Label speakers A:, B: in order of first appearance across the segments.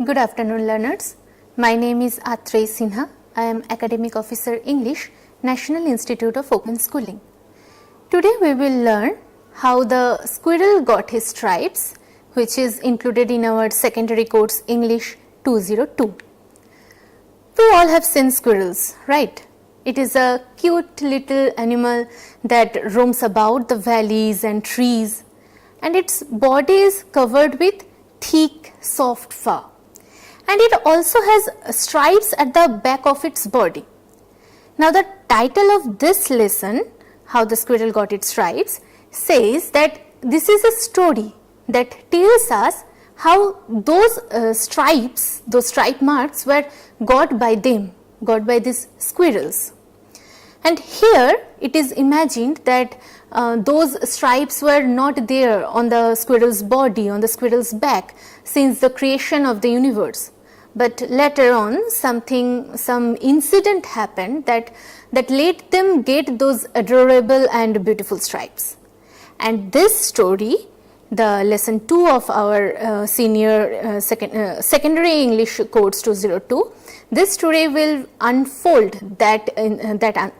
A: Good afternoon, learners. My name is Atrey Sinha. I am Academic Officer English, National Institute of Open Schooling. Today we will learn how the squirrel got his stripes, which is included in our secondary course English 202. We all have seen squirrels, right? It is a cute little animal that roams about the valleys and trees, and its body is covered with thick, soft fur. And it also has stripes at the back of its body. Now the title of this lesson, How the Squirrel Got Its Stripes, says that this is a story that tells us how those stripes, those stripe marks were got by them, got by these squirrels. And here it is imagined that those stripes were not there on the squirrel's body, on the squirrel's back, since the creation of the universe. But later on some incident happened that let them get those adorable and beautiful stripes. And this story, the lesson 2 of our secondary English course 202, this story will unfold that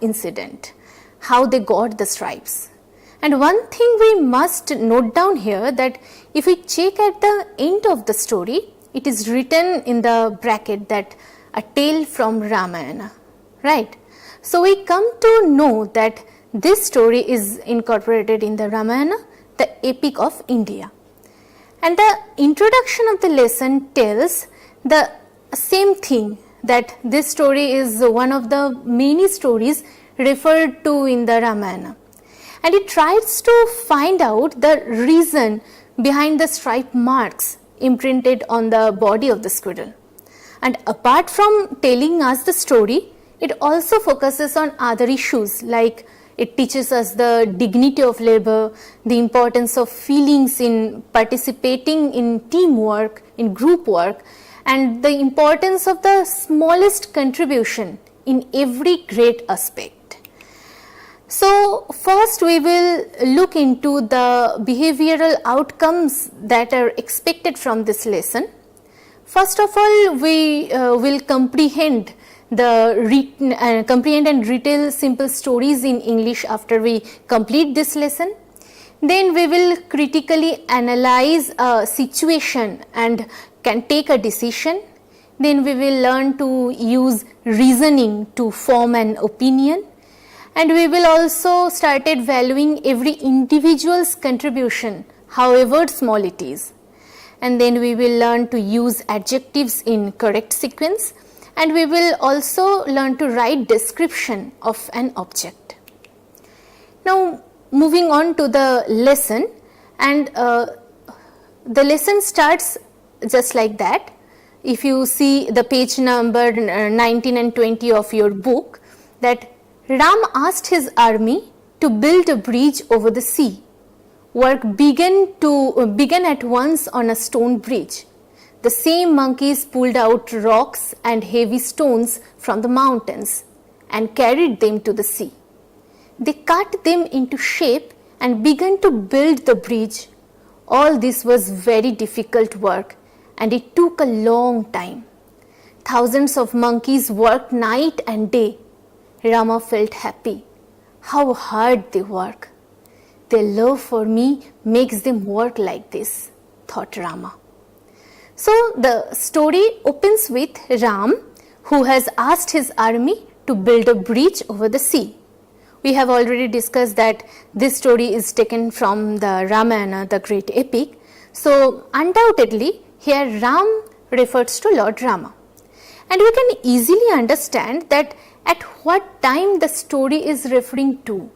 A: incident, how they got the stripes. And one thing we must note down here, that if we check at the end of the story, it is written in the bracket that a tale from Ramayana, right? So we come to know that this story is incorporated in the Ramayana, the epic of India. And the introduction of the lesson tells the same thing, that this story is one of the many stories referred to in the Ramayana. And it tries to find out the reason behind the stripe marks imprinted on the body of the squirrel. And apart from telling us the story, it also focuses on other issues, like it teaches us the dignity of labor, the importance of feelings in participating in teamwork, in group work, and the importance of the smallest contribution in every great aspect. So first we will look into the behavioral outcomes that are expected from this lesson. First of all, we will comprehend and retell simple stories in English after we complete this lesson. Then we will critically analyze a situation and can take a decision. Then we will learn to use reasoning to form an opinion. And we will also started valuing every individual's contribution, however small it is. And then we will learn to use adjectives in correct sequence. And we will also learn to write description of an object. Now moving on to the lesson, and the lesson starts just like that. If you see the page number 19 and 20 of your book, that Ram asked his army to build a bridge over the sea. Work began at once on a stone bridge. The same monkeys pulled out rocks and heavy stones from the mountains and carried them to the sea. They cut them into shape and began to build the bridge. All this was very difficult work, and it took a long time. Thousands of monkeys worked night and day. Rama felt happy. How hard they work. Their love for me makes them work like this, thought Rama. So the story opens with Ram, who has asked his army to build a bridge over the sea. We have already discussed that this story is taken from the Ramayana, the great epic. So undoubtedly here Ram refers to Lord Rama. And we can easily understand that at what time the story is referring to.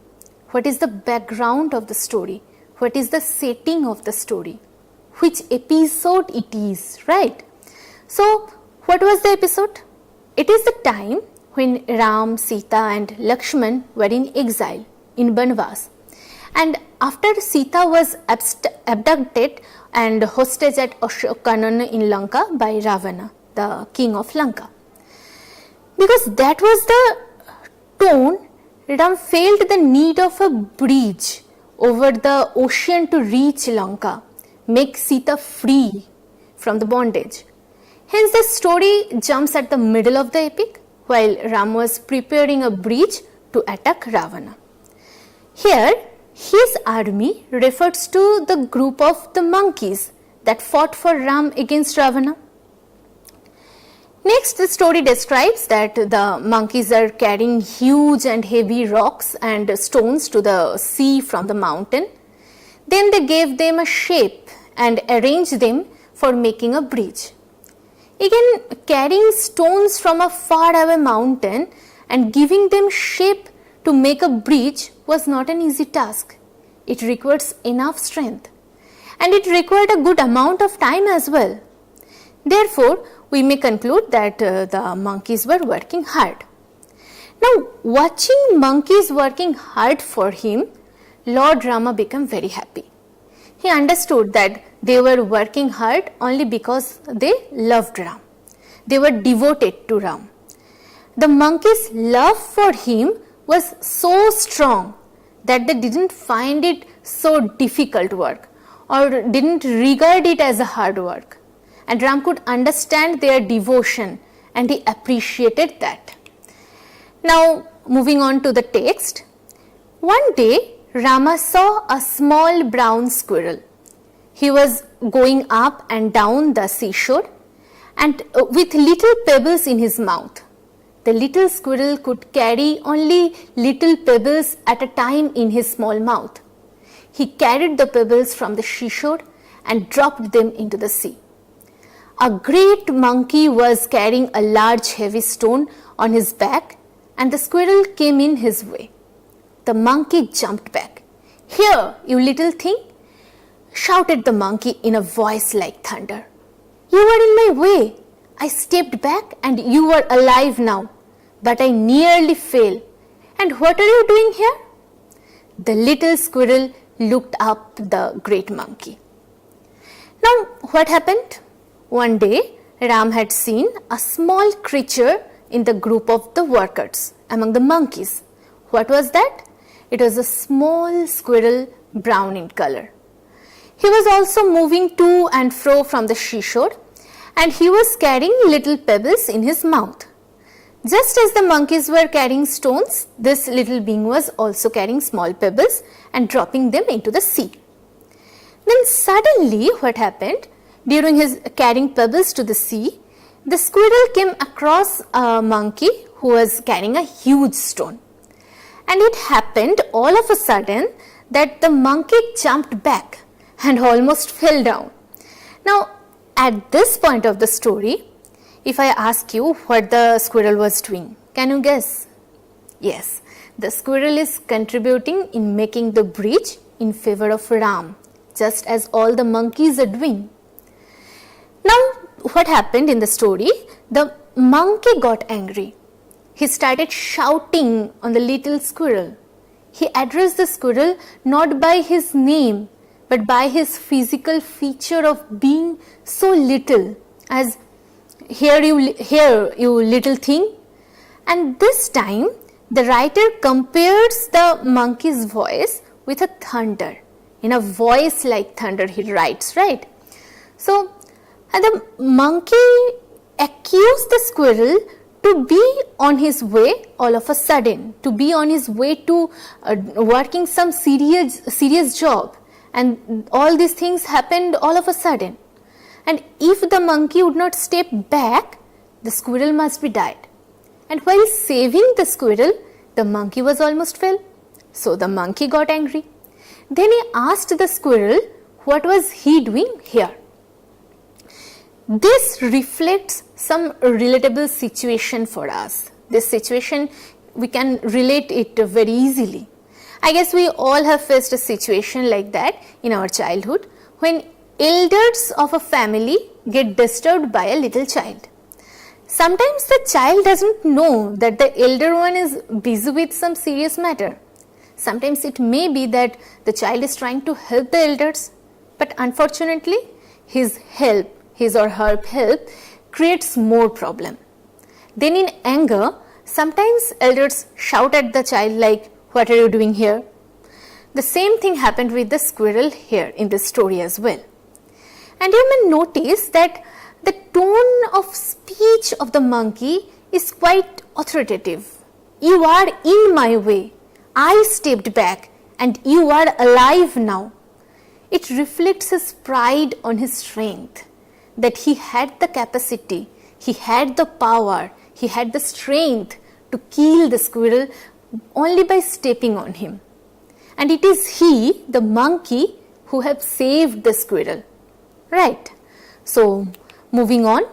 A: What is the background of the story? What is the setting of the story? Which episode it is, right? So what was the episode? It is the time when Ram, Sita and Lakshman were in exile in Banvas. And after Sita was abducted and hostage at Ashokanan in Lanka by Ravana, the king of Lanka. Because that was the tone, Ram felt the need of a bridge over the ocean to reach Lanka, make Sita free from the bondage. Hence the story jumps at the middle of the epic while Ram was preparing a bridge to attack Ravana. Here his army refers to the group of the monkeys that fought for Ram against Ravana. Next, the story describes that the monkeys are carrying huge and heavy rocks and stones to the sea from the mountain. Then they gave them a shape and arranged them for making a bridge. Again, carrying stones from a far away mountain and giving them shape to make a bridge was not an easy task. It requires enough strength, and it required a good amount of time as well. Therefore, we may conclude that the monkeys were working hard. Now, watching monkeys working hard for him, Lord Rama became very happy. He understood that they were working hard only because they loved Ram. They were devoted to Ram. The monkeys' love for him was so strong that they didn't find it so difficult work or didn't regard it as a hard work. And Ram could understand their devotion and he appreciated that. Now, moving on to the text. One day, Rama saw a small brown squirrel. He was going up and down the seashore and with little pebbles in his mouth. The little squirrel could carry only little pebbles at a time in his small mouth. He carried the pebbles from the seashore and dropped them into the sea. A great monkey was carrying a large heavy stone on his back and the squirrel came in his way. The monkey jumped back. "Here, you little thing," shouted the monkey in a voice like thunder. "You were in my way. I stepped back and you were alive now, but I nearly fell. And what are you doing here?" The little squirrel looked up the great monkey. Now, what happened? One day, Ram had seen a small creature in the group of the workers among the monkeys. What was that? It was a small squirrel, brown in color. He was also moving to and fro from the seashore and he was carrying little pebbles in his mouth. Just as the monkeys were carrying stones, this little being was also carrying small pebbles and dropping them into the sea. Then suddenly what happened? During his carrying pebbles to the sea, the squirrel came across a monkey who was carrying a huge stone. And it happened all of a sudden that the monkey jumped back and almost fell down. Now, at this point of the story, if I ask you what the squirrel was doing, can you guess? Yes, the squirrel is contributing in making the bridge in favor of Ram, just as all the monkeys are doing. Now, what happened in the story? The monkey got angry. He started shouting on the little squirrel. He addressed the squirrel not by his name, but by his physical feature of being so little, as here you little thing. And this time, the writer compares the monkey's voice with a thunder. In a voice like thunder, he writes, right? So, the monkey accused the squirrel to be on his way all of a sudden, to be on his way to working some serious job, and all these things happened all of a sudden. And if the monkey would not step back, the squirrel must be dead. And while saving the squirrel, the monkey was almost fell. So the monkey got angry. Then he asked the squirrel what was he doing here. This reflects some relatable situation for us. This situation, we can relate it very easily. I guess we all have faced a situation like that in our childhood when elders of a family get disturbed by a little child. Sometimes the child doesn't know that the elder one is busy with some serious matter. Sometimes it may be that the child is trying to help the elders, but unfortunately his or her help creates more problem. Then in anger, sometimes elders shout at the child like, "What are you doing here?" The same thing happened with the squirrel here in this story as well. And you may notice that The tone of speech of the monkey is quite authoritative. You are in my way. I stepped back and you are alive now. It reflects his pride on his strength, that he had the capacity, he had the power, he had the strength to kill the squirrel only by stepping on him. And it is he, the monkey, who have saved the squirrel. Right. So, moving on.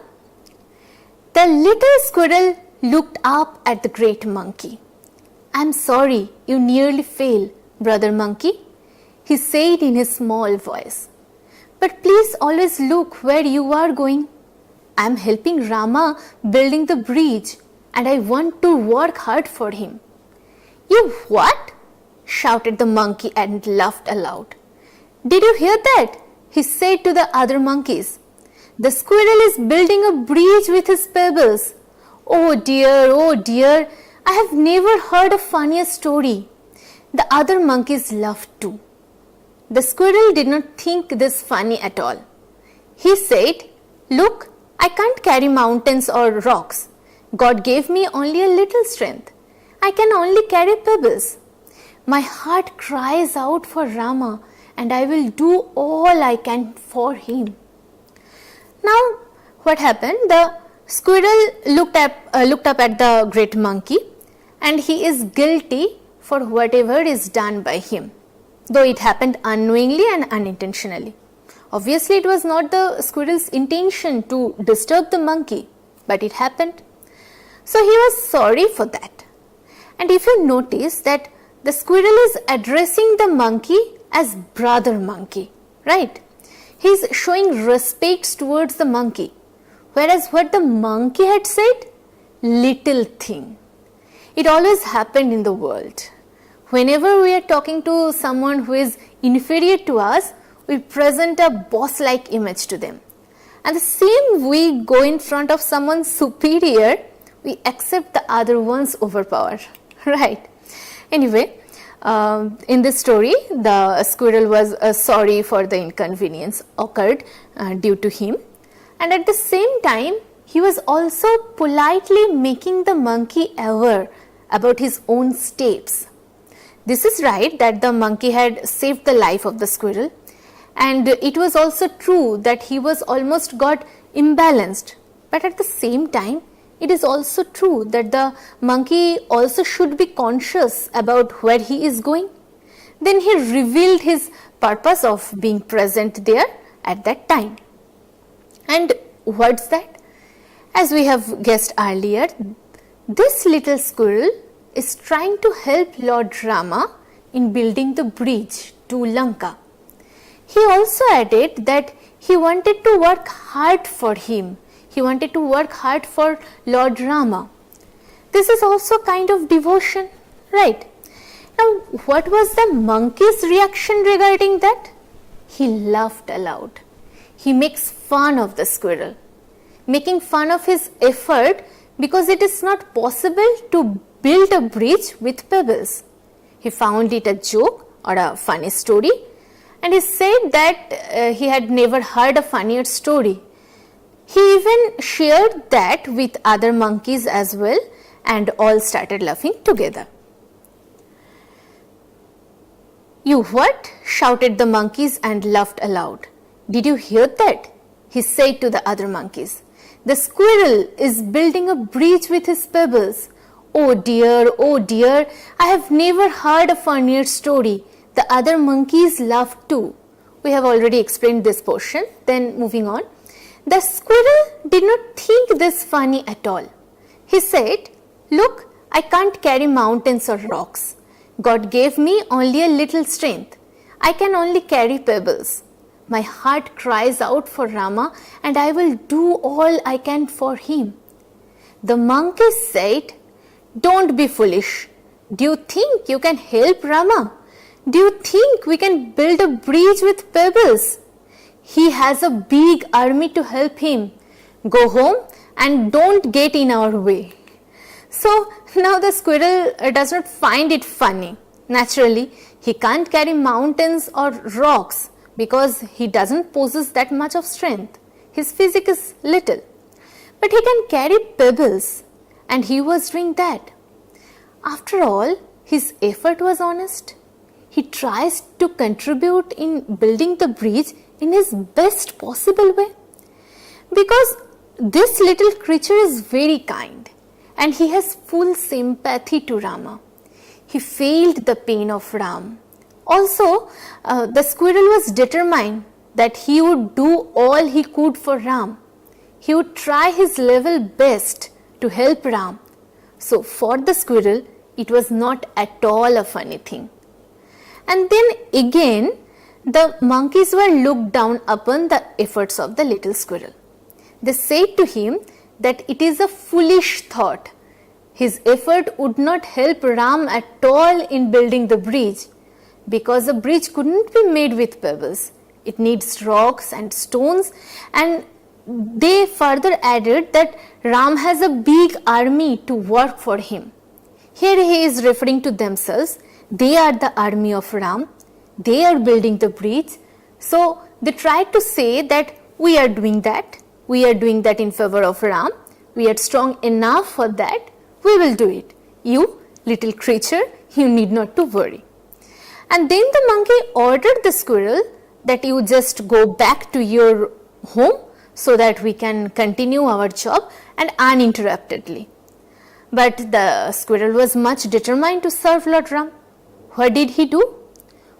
A: The little squirrel looked up at the great monkey. I am sorry you nearly fell, brother monkey, he said in his small voice. But please always look where you are going. I am helping Rama building the bridge and I want to work hard for him. You what? Shouted the monkey and laughed aloud. Did you hear that? He said to the other monkeys. The squirrel is building a bridge with his pebbles. Oh dear, I have never heard a funnier story. The other monkeys laughed too. The squirrel did not think this funny at all. He said, look, I can't carry mountains or rocks. God gave me only a little strength. I can only carry pebbles. My heart cries out for Rama and I will do all I can for him. Now, what happened? The squirrel looked up at the great monkey and he is guilty for whatever is done by him, though it happened unknowingly and unintentionally. Obviously, it was not the squirrel's intention to disturb the monkey, but it happened. So, he was sorry for that. And if you notice that the squirrel is addressing the monkey as brother monkey, right? He is showing respect towards the monkey, whereas what the monkey had said, little thing. It always happened in the world. Whenever we are talking to someone who is inferior to us, we present a boss-like image to them. And the same we go in front of someone superior, we accept the other one's overpower, right? Anyway, in this story, the squirrel was sorry for the inconvenience occurred due to him. And at the same time, he was also politely making the monkey aware about his own steps. This is right that the monkey had saved the life of the squirrel, and it was also true that he was almost got imbalanced. But at the same time, it is also true that the monkey also should be conscious about where he is going. Then he revealed his purpose of being present there at that time. And what's that? As we have guessed earlier, this little squirrel is trying to help Lord Rama in building the bridge to Lanka. He also added that he wanted to work hard for him. He wanted to work hard for Lord Rama. This is also kind of devotion, right? Now, what was the monkey's reaction regarding that? He laughed aloud. He makes fun of the squirrel, making fun of his effort because it is not possible to build a bridge with pebbles. He found it a joke or a funny story, and he said that he had never heard a funnier story. He even shared that with other monkeys as well, and all started laughing together. You what? Shouted the monkeys and laughed aloud. Did you hear that? He said to the other monkeys. The squirrel is building a bridge with his pebbles. Oh dear, I have never heard a funnier story. The other monkeys laughed too. We have already explained this portion. Then moving on. The squirrel did not think this funny at all. He said, look, I can't carry mountains or rocks. God gave me only a little strength. I can only carry pebbles. My heart cries out for Rama and I will do all I can for him. The monkey said, don't be foolish. Do you think you can help Rama? Do you think we can build a bridge with pebbles? He has a big army to help him. Go home and don't get in our way. So now the squirrel does not find it funny. Naturally, he can't carry mountains or rocks because he doesn't possess that much of strength. his physique is little, but he can carry pebbles, and he was doing that. After all, his effort was honest. He tries to contribute in building the bridge in his best possible way. Because this little creature is very kind and he has full sympathy to Rama. He felt the pain of Ram. Also, the squirrel was determined that he would do all he could for Ram. He would try his level best to help Ram. So, for the squirrel, it was not at all a funny thing. And then again, the monkeys were looked down upon the efforts of the little squirrel. They said to him that it is a foolish thought. His effort would not help Ram at all in building the bridge, because the bridge couldn't be made with pebbles. It needs rocks and stones, and they further added that Ram has a big army to work for him. Here he is referring to themselves. They are the army of Ram. They are building the bridge. So they tried to say that we are doing that. We are doing that in favor of Ram. We are strong enough for that. We will do it. You, little creature, you need not to worry. And then the monkey ordered the squirrel that you just go back to your home so that we can continue our job and uninterruptedly. But the squirrel was much determined to serve Lord Ram. What did he do?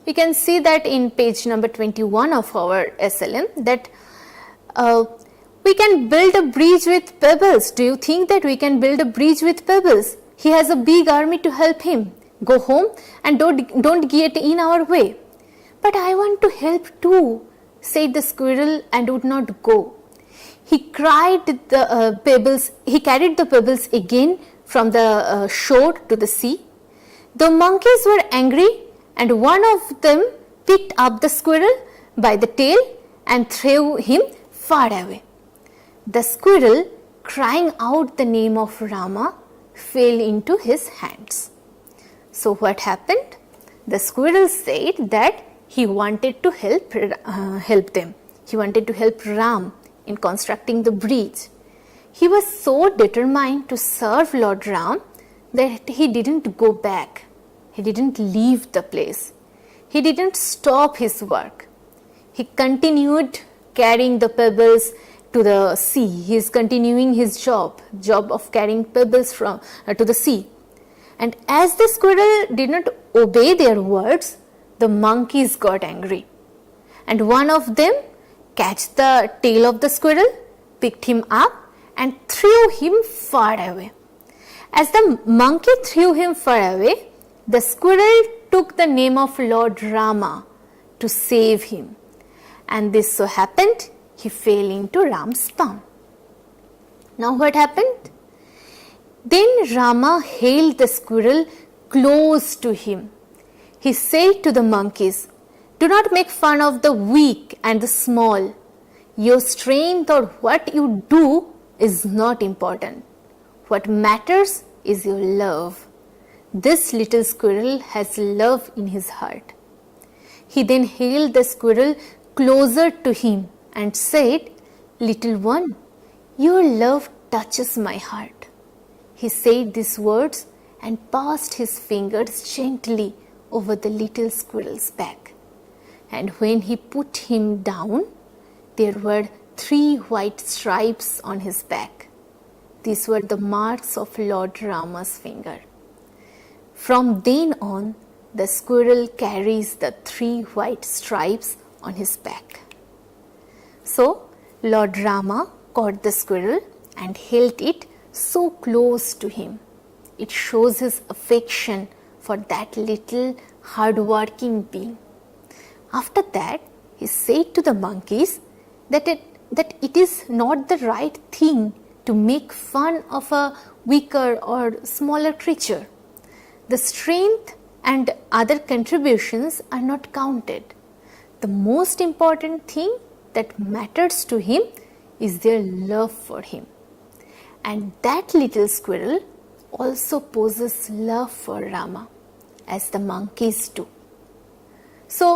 A: We can see that in page number 21 of our SLM that we can build a bridge with pebbles. Do you think that we can build a bridge with pebbles? He has a big army to help him. Go home and don't get in our way. But I want to help too, said the squirrel, and would not go. He carried the pebbles again from the shore to the sea. The monkeys were angry, and one of them picked up the squirrel by the tail and threw him far away. The squirrel, crying out the name of Rama, fell into his hands. So what happened? The squirrel said that he wanted to help them. He wanted to help Ram in constructing the bridge. He was so determined to serve Lord Ram that he didn't go back. He didn't leave the place. He didn't stop his work. He continued carrying the pebbles to the sea. He is continuing his job of carrying pebbles to the sea. And as the squirrel did not obey their words, the monkeys got angry. And one of them catch the tail of the squirrel, picked him up and threw him far away. As the monkey threw him far away, the squirrel took the name of Lord Rama to save him. And this so happened, he fell into Ram's palm. Now what happened? Then Rama held the squirrel close to him. He said to the monkeys, "Do not make fun of the weak and the small. Your strength or what you do is not important. What matters is your love." This little squirrel has love in his heart. He then held the squirrel closer to him and said, "Little one, your love touches my heart." He said these words and passed his fingers gently over the little squirrel's back. And when he put him down, there were 3 white stripes on his back. These were the marks of Lord Rama's finger. From then on, the squirrel carries the 3 white stripes on his back. So, Lord Rama caught the squirrel and held it so close to him. It shows his affection for that little hard-working being. After that, he said to the monkeys that it is not the right thing to make fun of a weaker or smaller creature. The strength and other contributions are not counted. The most important thing that matters to him is their love for him. And that little squirrel also possesses love for Rama, as the monkeys do. So,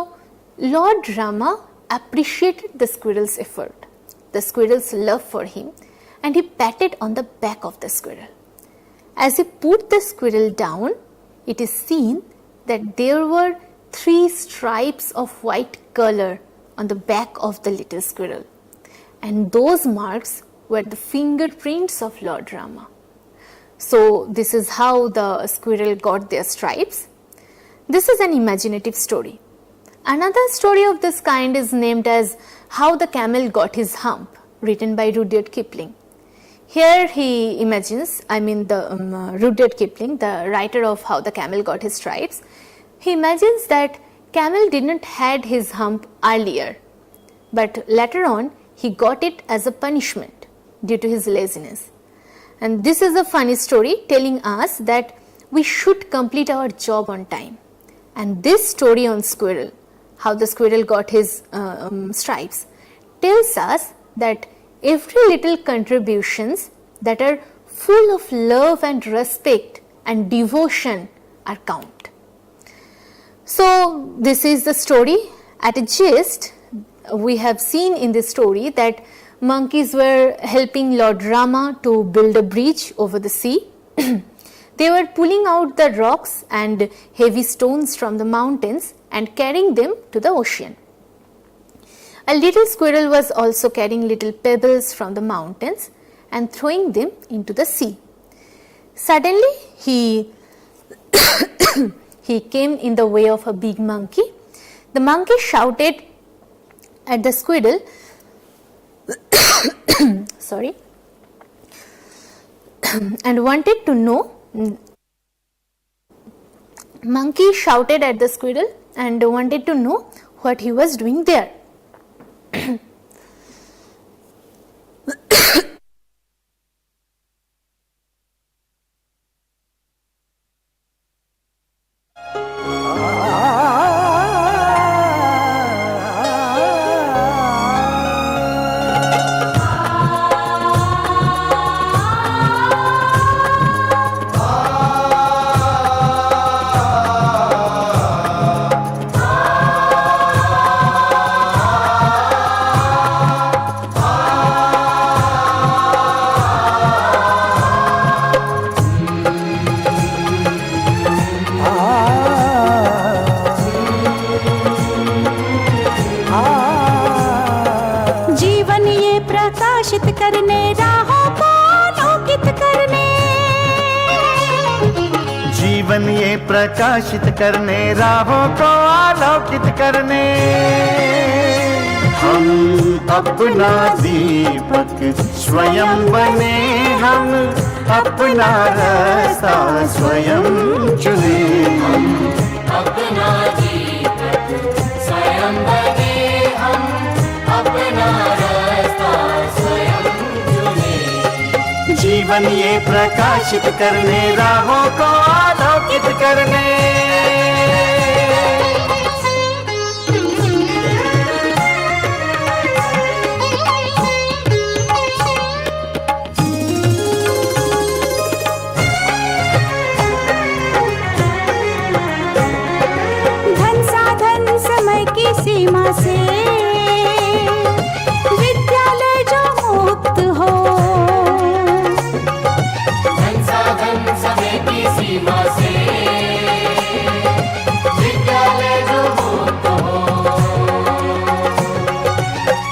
A: Lord Rama appreciated the squirrel's effort the squirrel's love for him and he patted on the back of the squirrel. As he put the squirrel down, it is seen that there were 3 stripes of white color on the back of the little squirrel, and those marks were the fingerprints of Lord Rama. So this is how the squirrel got their stripes. This is an imaginative story. Another story of this kind is named as How the Camel Got His Hump, written by Rudyard Kipling. Here he imagines, Rudyard Kipling, the writer of How the Camel Got His Stripes, he imagines that camel didn't had his hump earlier, but later on he got it as a punishment due to his laziness. And this is a funny story telling us that we should complete our job on time. And this story on squirrel, how the squirrel got his stripes, tells us that every little contributions that are full of love and respect and devotion are count. So this is the story. At a gist, we have seen in this story that monkeys were helping Lord Rama to build a bridge over the sea. They were pulling out the rocks and heavy stones from the mountains and carrying them to the ocean. A little squirrel was also carrying little pebbles from the mountains and throwing them into the sea. Suddenly he came in the way of a big monkey. The monkey shouted at the squirrel and wanted to know what he was doing there.
B: जीवन ये प्रकाशित करने राहों को आलोकित करने हम अपना दीपक स्वयं बने हम अपना रास्ता स्वयं चुने हम
C: अपना दीपक स्वयं बने हम अपना रास्ता स्वयं चुने
B: जीवन ये प्रकाशित करने राहों को आलोकित करने
D: सीमा से विद्यालय जो मुक्त हो
C: संसाधन समय की सीमा से विद्यालय जो मुक्त हो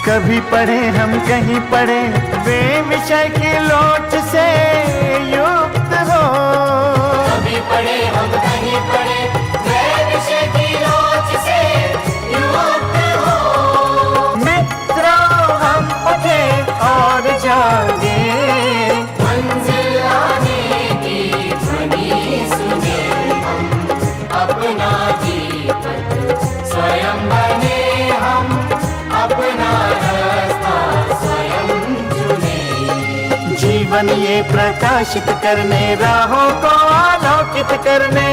B: कभी पढ़े हम कहीं पढ़े वे विषय की लोच से युक्त हो
C: कभी पढ़े हम कहीं पढ़े वे विषय की लोच से
B: और जागे
C: मंजिल आने की ध्वनि सुने हम अपना दीपक स्वयं बने हम अपना रास्ता स्वयं चुने
B: जीवन ये प्रकाशित करने राहों को आलोकित करने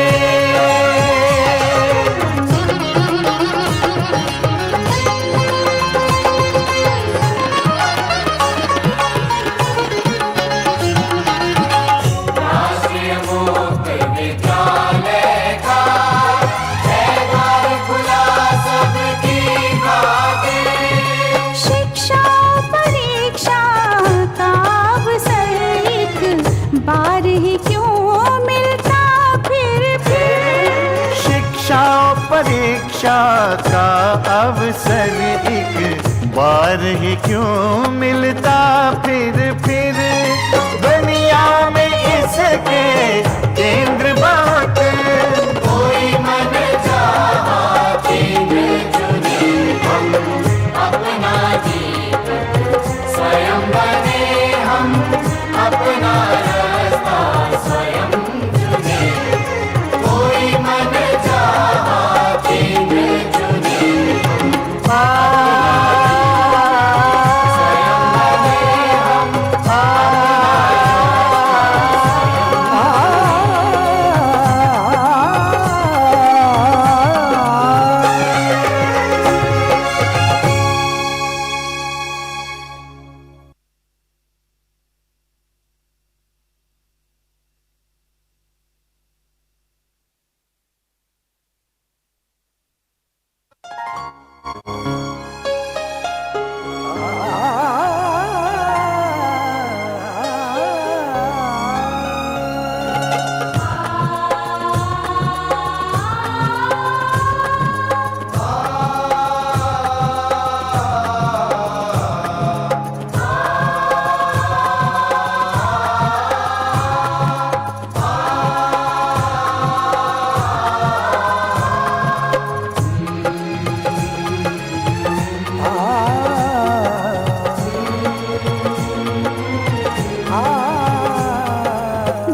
D: शिक्षा पढ़ी
B: परीक्षा का अवसर एक बार ही क्यों मिलता फिर दुनिया में इसके केंद्र बात
C: कोई मन चाहा केंद्र चुने हम अपना दीपक स्वयं बने हम अपना रास्ता स्वयं चुने कोई मन चाहा केंद्र चुने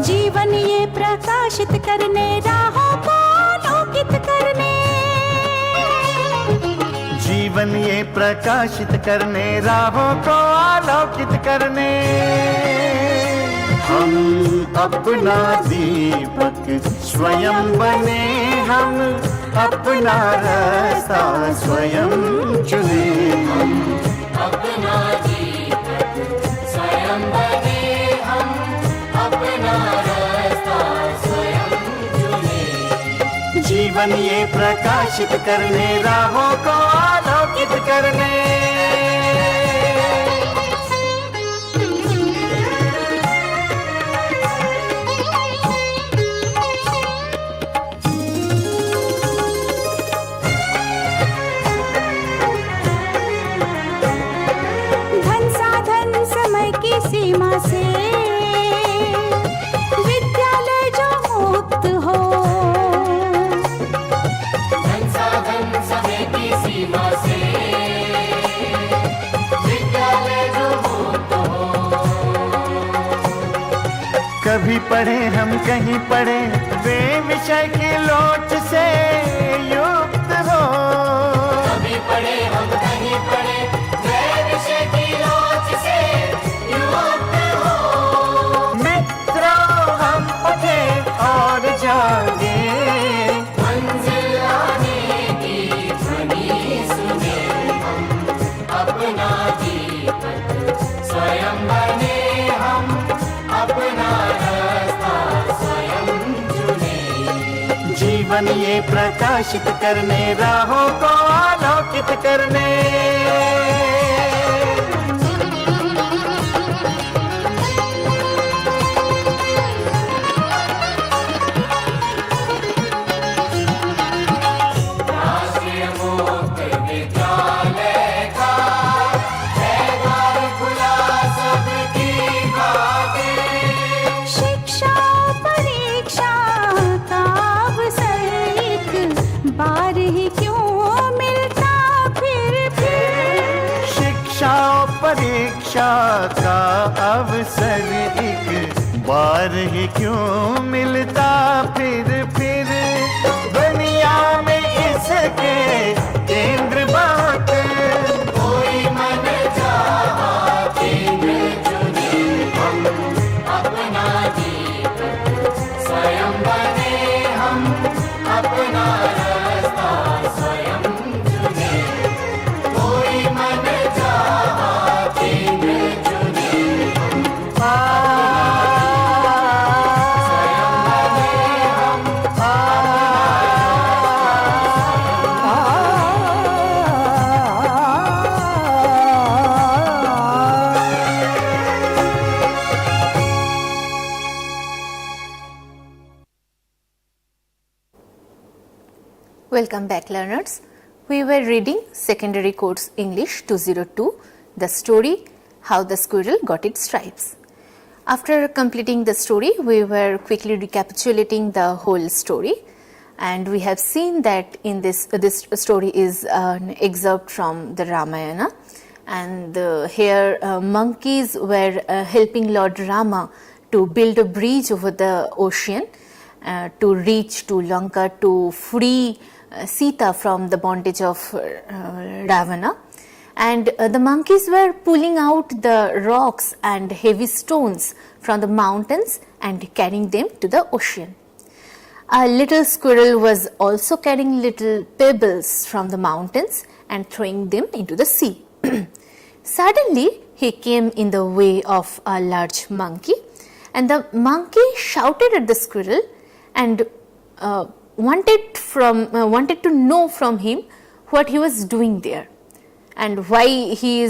D: जीवन ये प्रकाशित करने राहों को आलोकित करने
B: जीवन ये प्रकाशित करने राहों को आलोकित करने हम अपना दीपक स्वयं बने हम अपना रास्ता स्वयं चुने
C: अपना दीपक स्वयं बने हम अपना रास्ता स्वयं चुने
B: जीवन ये प्रकाशित करने राहों को आलोकित करने
D: धन साधन समय की सीमा से विद्यालय जो मुक्त हो
C: धन साधन समय की सीमा से विद्यालय जो मुक्त हो
B: कभी पढ़े हम कहीं पढ़े वे विषय की लोच से युक्त हो
C: कभी पढ़े हम कहीं पढ़े वे विषय की लोच से युक्त हो
B: मित्रों हम पढ़े और जागे
C: मंजिल आने की ध्वनि सुने हम अपना दीपक स्वयं बने हम अपना रास्ता स्वयं चुने
B: जीवन ये प्रकाशित करने राहों को आलोकित करने
C: राष्ट्रीय मुक्त विद्यालय का है द्वार खुला सबकी खातिर
D: शिक्षा परीक्षा का अवसर एक बार ही क्यों मिलता फिर
B: शिक्षा और परीक्षा का अवसर एक बार ही क्यों मिलता फिर दुनिया में इसके केंद्र बात
C: कोई मन चाहा केंद्र चुने हम अपना दीपक स्वयं बने हम अपना रास्ता स्वयं चुने कोई मन चाहा केंद्र चुने स्वयं बने हम
A: Welcome back, learners. We were reading Secondary Course English 202, the story How the Squirrel Got Its Stripes. After completing the story, we were quickly recapitulating the whole story, and we have seen that in this story is an excerpt from the Ramayana, and here monkeys were helping Lord Rama to build a bridge over the ocean to reach to Lanka to free Sita from the bondage of Ravana, and the monkeys were pulling out the rocks and heavy stones from the mountains and carrying them to the ocean. A little squirrel was also carrying little pebbles from the mountains and throwing them into the sea. Suddenly, he came in the way of a large monkey, and the monkey shouted at the squirrel and wanted to know from him what he was doing there and why he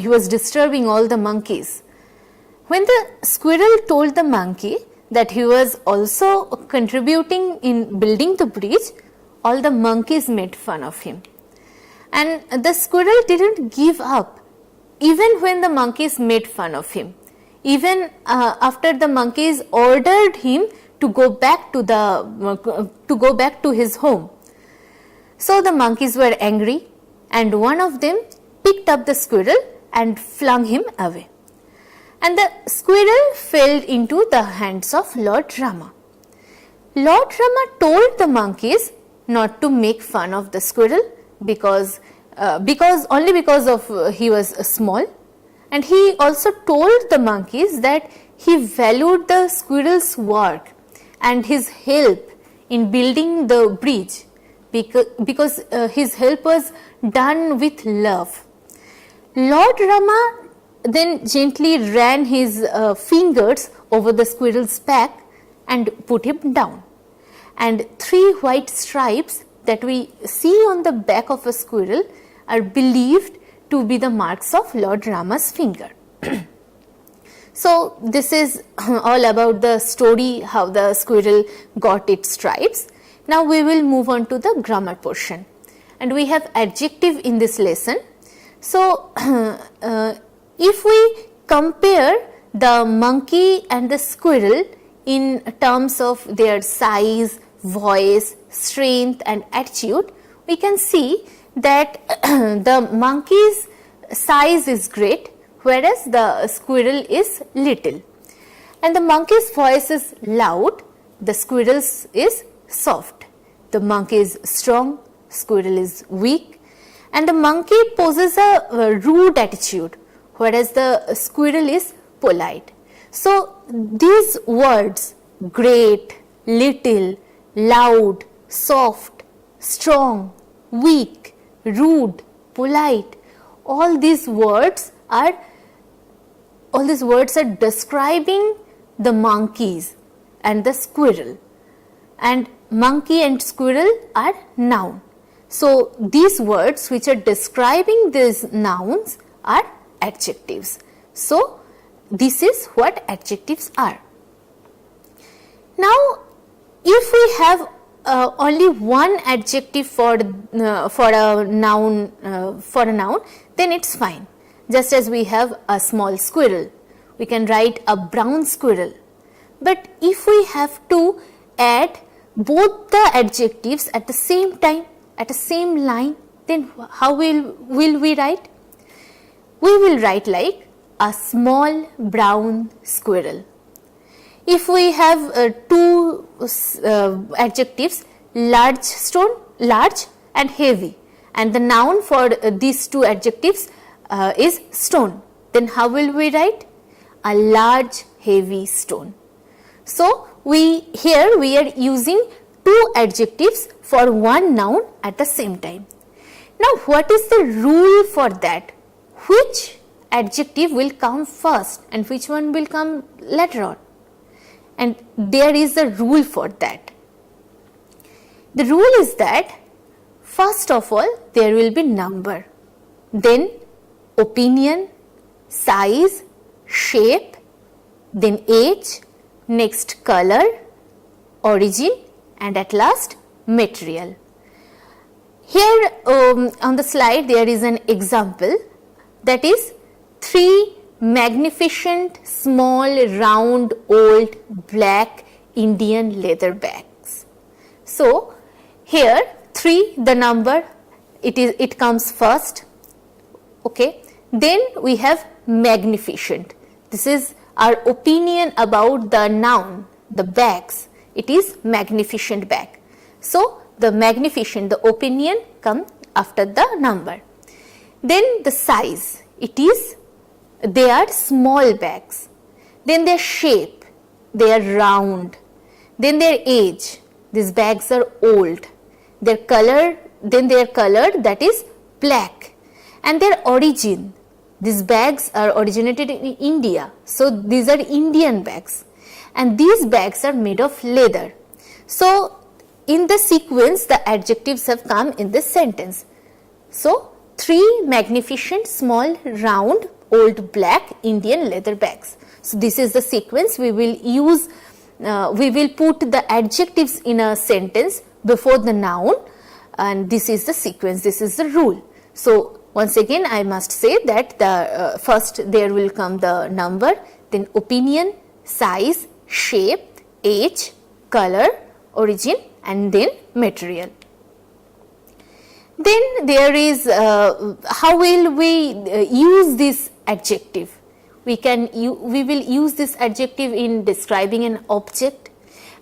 A: was disturbing all the monkeys. When the squirrel told the monkey that he was also contributing in building the bridge, all the monkeys made fun of him. And the squirrel didn't give up even when the monkeys made fun of him. Even after the monkeys ordered him to go back to his home. So the monkeys were angry, and one of them picked up the squirrel and flung him away. And the squirrel fell into the hands of Lord Rama. Lord Rama told the monkeys not to make fun of the squirrel because he was small, and he also told the monkeys that he valued the squirrel's work and his help in building the bridge because his help was done with love. Lord Rama then gently ran his fingers over the squirrel's back and put him down. And 3 white stripes that we see on the back of a squirrel are believed to be the marks of Lord Rama's finger. So this is all about the story how the squirrel got its stripes. Now we will move on to the grammar portion, and we have adjective in this lesson. So if we compare the monkey and the squirrel in terms of their size, voice, strength and attitude, we can see that the monkey's size is great, whereas the squirrel is little, and the monkey's voice is loud, the squirrel's is soft. The monkey is strong, squirrel is weak, and the monkey poses a rude attitude, whereas the squirrel is polite. So these words great, little, loud, soft, strong, weak, rude, polite, all these words are describing the monkeys and the squirrel, and monkey and squirrel are noun. So these words which are describing these nouns are adjectives. So this is what adjectives are. Now if we have only one adjective for a noun, then it's fine. Just as we have a small squirrel, we can write a brown squirrel. But if we have to add both the adjectives at the same time, at the same line, then how will we write? We will write like a small brown squirrel. If we have 2 adjectives, large and heavy, and the noun for these 2 adjectives is stone, then how will we write? A large heavy stone. So here we are using 2 adjectives for one noun at the same time. Now what is the rule for that? Which adjective will come first and which one will come later on? And there is a rule for that. The rule is that first of all there will be number, then opinion, size, shape, then age, next color, origin, and at last material. Here on the slide there is an example, that is 3 magnificent small round old black Indian leather bags. So, here 3 the number, it comes first, okay. Then we have magnificent, this is our opinion about the noun, the bags, it is magnificent bag. So, the magnificent, the opinion come after the number. Then the size, they are small bags. Then their shape, they are round. Then their age, these bags are old. Their color, then they are colored, that is black. And their origin, these bags are originated in India. So, these are Indian bags. And these bags are made of leather. So, in the sequence, the adjectives have come in this sentence. So, 3 magnificent small round old black Indian leather bags. So, this is the sequence we will use, we will put the adjectives in a sentence before the noun, and this is the sequence, this is the rule. So, once again I must say that the first there will come the number, then opinion, size, shape, age, color, origin, and then material. Then there is how will we use this adjective? We will use this adjective in describing an object,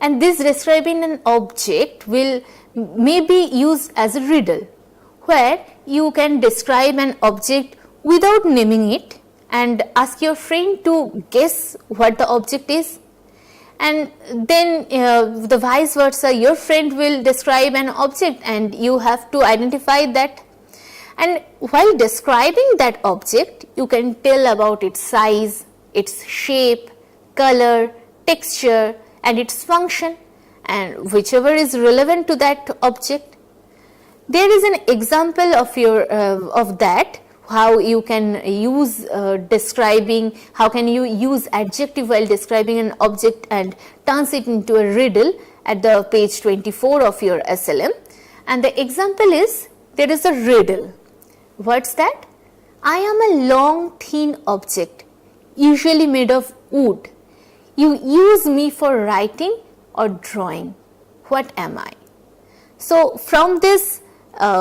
A: and this describing an object will may be used as a riddle, where you can describe an object without naming it and ask your friend to guess what the object is, and then the vice versa, your friend will describe an object and you have to identify that. And while describing that object, you can tell about its size, its shape, color, texture, and its function, and whichever is relevant to that object. There is an example of that, how you can use describing, how can you use adjective while describing an object and turns it into a riddle at the page 24 of your SLM. And the example is, there is a riddle. What's that? I am a long thin object, usually made of wood. You use me for writing or drawing. What am I? So, from this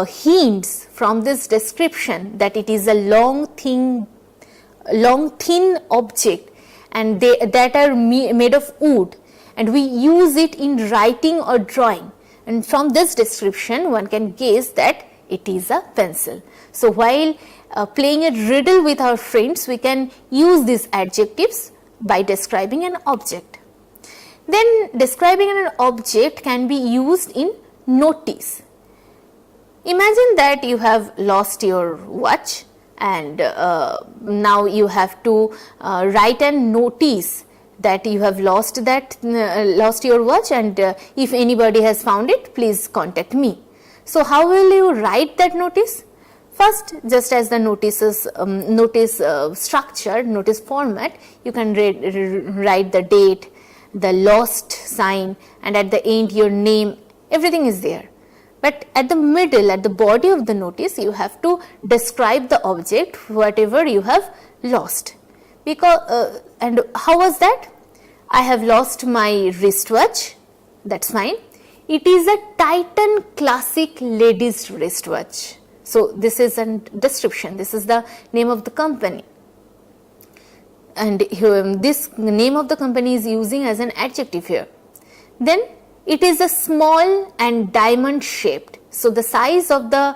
A: hints, from this description that it is a long thin object and that are made of wood, and we use it in writing or drawing, and from this description one can guess that it is a pencil. So, while playing a riddle with our friends, we can use these adjectives by describing an object. Then describing an object can be used in notice. Imagine that you have lost your watch, and now you have to write a notice that you have lost your watch, and if anybody has found it, please contact me. So, how will you write that notice? First, just as the notice structure, notice format, you can write the date, the lost sign, and at the end your name, everything is there. But at the middle, at the body of the notice, you have to describe the object, whatever you have lost. Because and how was that? I have lost my wristwatch. That's fine. It is a Titan Classic ladies wristwatch. So, this is a description. This is the name of the company. And this name of the company is using as an adjective here. Then, it is a small and diamond shaped. So, the size of the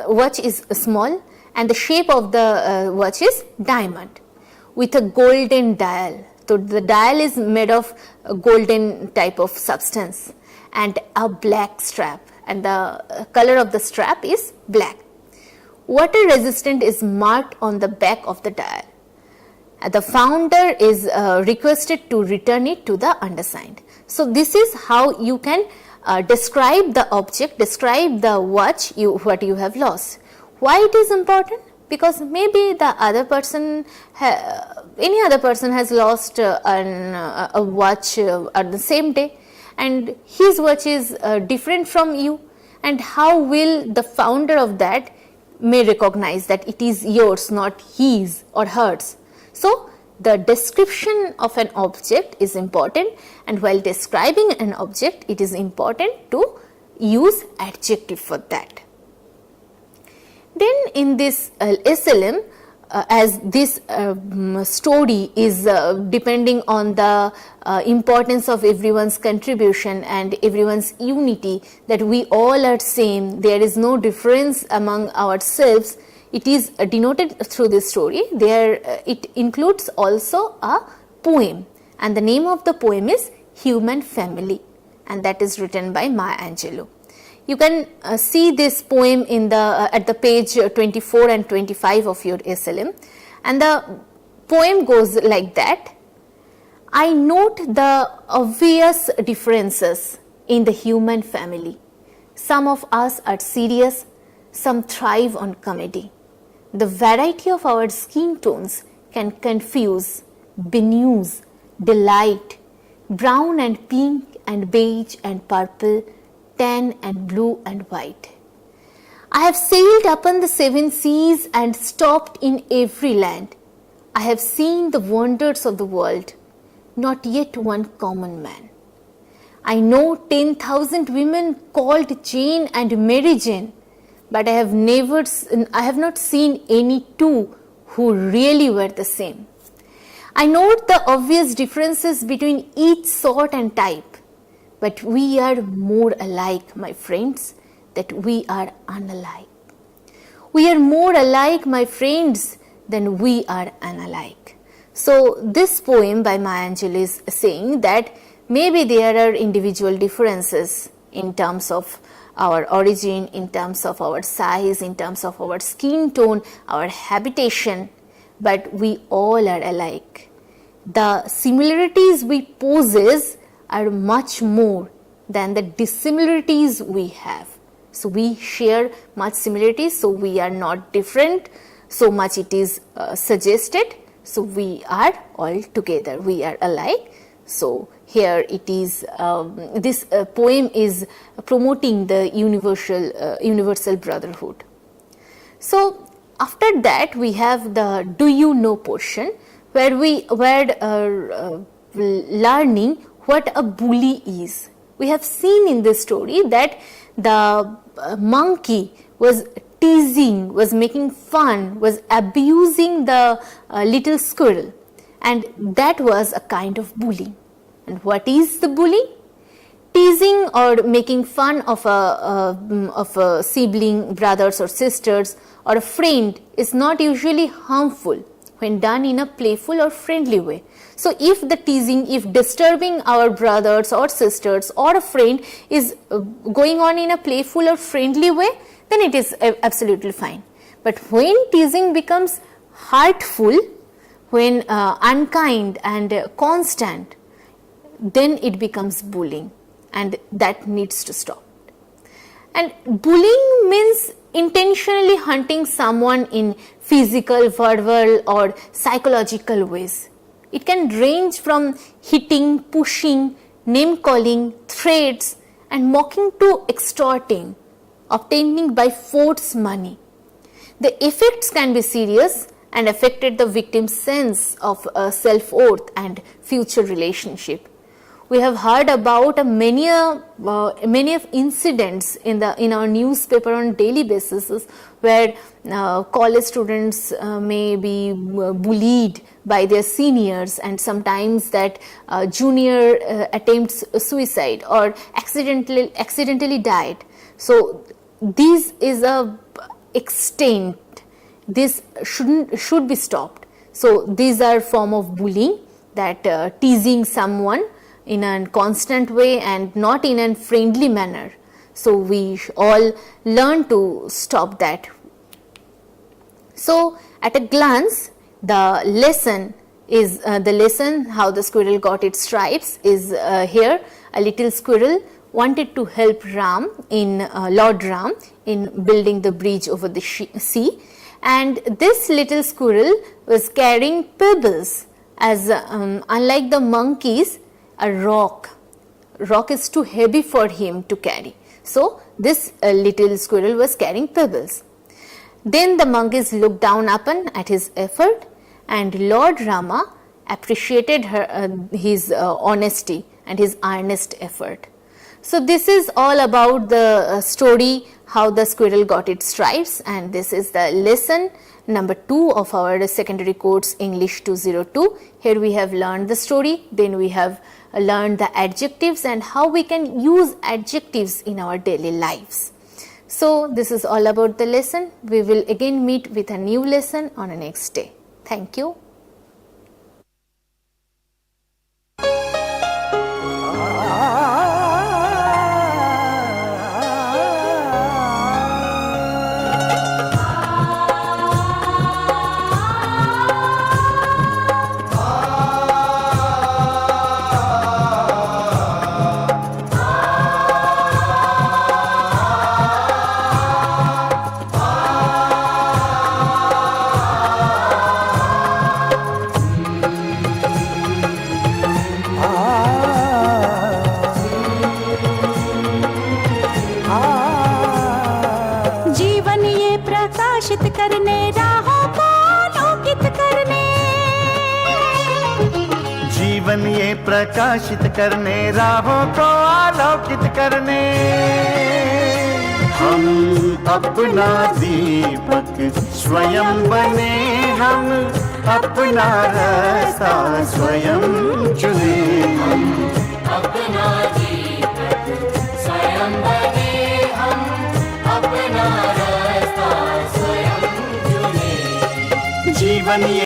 A: watch is small and the shape of the watch is diamond with a golden dial. So, the dial is made of a golden type of substance and a black strap, and the color of the strap is black. Water resistant is marked on the back of the dial. The founder is requested to return it to the undersigned. So, this is how you can describe the object, describe the watch what you have lost. Why it is important? Because maybe the other person, any other person has lost a watch on the same day, and his watch is different from you, and how will the founder of that may recognize that it is yours, not his or hers. So, the description of an object is important, and while describing an object, it is important to use adjective for that. Then in this SLM, as this story is depending on the importance of everyone's contribution and everyone's unity, that we all are same, there is no difference among ourselves, it is denoted through this story. It includes also a poem, and the name of the poem is Human Family, and that is written by Maya Angelou. You can see this poem in the at the page 24 and 25 of your SLM, and the poem goes like that. I note the obvious differences in the human family. Some of us are serious, some thrive on comedy. The variety of our skin tones can confuse, benuse, delight, brown and pink and beige and purple, tan and blue and white. I have sailed upon the seven seas and stopped in every land. I have seen the wonders of the world, not yet one common man. I know 10,000 women called Jane and Mary Jane, but I have not seen any two who really were the same. I note the obvious differences between each sort and type, but we are more alike, my friends, than we are unalike. We are more alike, my friends, than we are unalike. So this poem by Maya Angelou is saying that maybe there are individual differences in terms of our origin, in terms of our size, in terms of our skin tone, our habitation, but we all are alike. The similarities we possess are much more than the dissimilarities we have. So we share much similarities, so we are not different, so much it is suggested, so we are all together, we are alike. So here it is, this poem is promoting the universal brotherhood. So after that we have the do you know portion, where we were learning what a bully is. We have seen in this story that the monkey was teasing, was making fun, was abusing the little squirrel, and that was a kind of bullying. And what is the bullying? Teasing or making fun of a sibling, brothers or sisters, or a friend is not usually harmful when done in a playful or friendly way. So if the teasing, if disturbing our brothers or sisters or a friend is going on in a playful or friendly way, then it is absolutely fine. But when teasing becomes hurtful, when unkind and constant, then it becomes bullying, and that needs to stop. And bullying means intentionally hunting someone in physical, verbal or psychological ways. It can range from hitting, pushing, name calling, threats and mocking to extorting, obtaining by force money. The effects can be serious and affected the victim's sense of self-worth and future relationship. We have heard about many of incidents in our newspaper on daily basis, where college students may be bullied by their seniors, and sometimes that junior attempts suicide or accidentally died. So this is a extent. This should be stopped. So these are form of bullying, that teasing someone in a constant way and not in a friendly manner. So we all learn to stop that. So at a glance, the lesson is how the squirrel got its stripes is here. A little squirrel wanted to help Lord Ram in building the bridge over the sea, and this little squirrel was carrying pebbles, as unlike the monkeys, a rock is too heavy for him to carry. So this little squirrel was carrying pebbles. Then the monkeys looked down upon at his effort, and Lord Rama appreciated his honesty and his earnest effort. So this is all about the story how the squirrel got its stripes, and this is the lesson number 2 of our secondary course English 202. Here we have learned the story, then we have learned the adjectives and how we can use adjectives in our daily lives. So this is all about the lesson. We will again meet with a new lesson on the next day. Thank you.
D: जीवन ये प्रकाशित करने राहों को आलोकित करने
B: जीवन ये प्रकाशित करने राहों को आलोकित करने हम अपना दीपक स्वयं बने हम अपना रास्ता स्वयं चुने
C: अपना दीपक स्वयं बने हम अपना रास्ता स्वयं चुने
B: जीवन ये